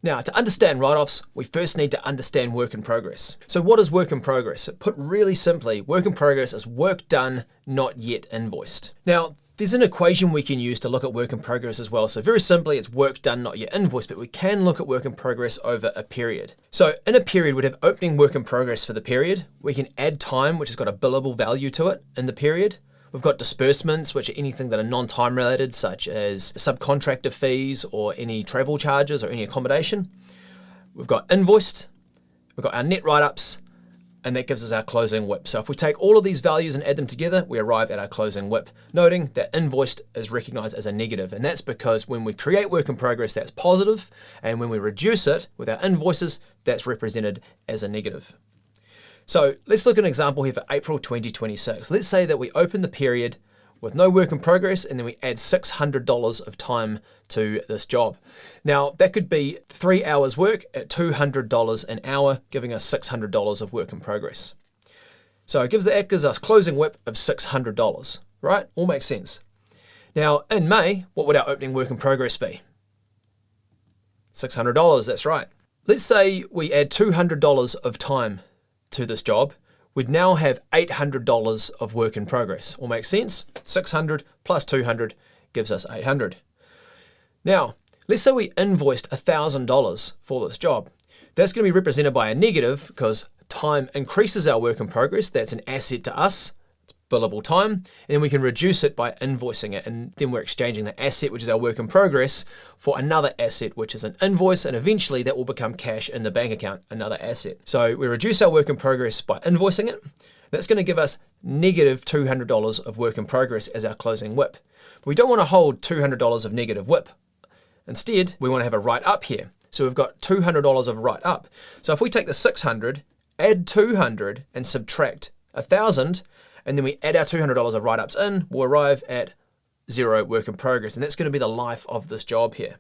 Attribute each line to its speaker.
Speaker 1: Now, to understand write-offs, we first need to understand work in progress. So what is work in progress? Put really simply, work in progress is work done, not yet invoiced. Now, there's an equation we can use to look at work in progress as well. So very simply, it's work done, not yet invoiced, but we can look at work in progress over a period. So in a period, we'd have opening work in progress for the period. We can add time, which has got a billable value to it in the period. We've got disbursements, which are anything that are non-time related, such as subcontractor fees or any travel charges or any accommodation. We've got invoiced, we've got our net write-ups, and that gives us our closing WIP. So if we take all of these values and add them together, we arrive at our closing WIP, noting that invoiced is recognized as a negative. And that's because when we create work in progress, that's positive, and when we reduce it with our invoices, that's represented as a negative. So let's look at an example here for April 2026. Let's say that we open the period with no work in progress and then we add $600 of time to this job. Now that could be 3 hours work at $200 an hour, giving us $600 of work in progress. So it gives us closing WIP of $600, right? All makes sense. Now in May, what would our opening work in progress be? $600, that's right. Let's say we add $200 of time to this job, we'd now have $800 of work in progress. All makes sense? 600 plus 200 gives us 800. Now, let's say we invoiced $1,000 for this job. That's going to be represented by a negative because time increases our work in progress. That's an asset to us. It's billable time. And then we can reduce it by invoicing it. And then we're exchanging the asset, which is our work in progress, for another asset, which is an invoice. And eventually that will become cash in the bank account, another asset. So we reduce our work in progress by invoicing it. That's going to give us negative $200 of work in progress as our closing WIP. But we don't want to hold $200 of negative WIP. Instead, we want to have a write up here. So we've got $200 of write up. So if we take the 600, add 200 and subtract 1,000, and then we add our $200 of write-ups in, we'll arrive at 0 work in progress. And that's going to be the life of this job here.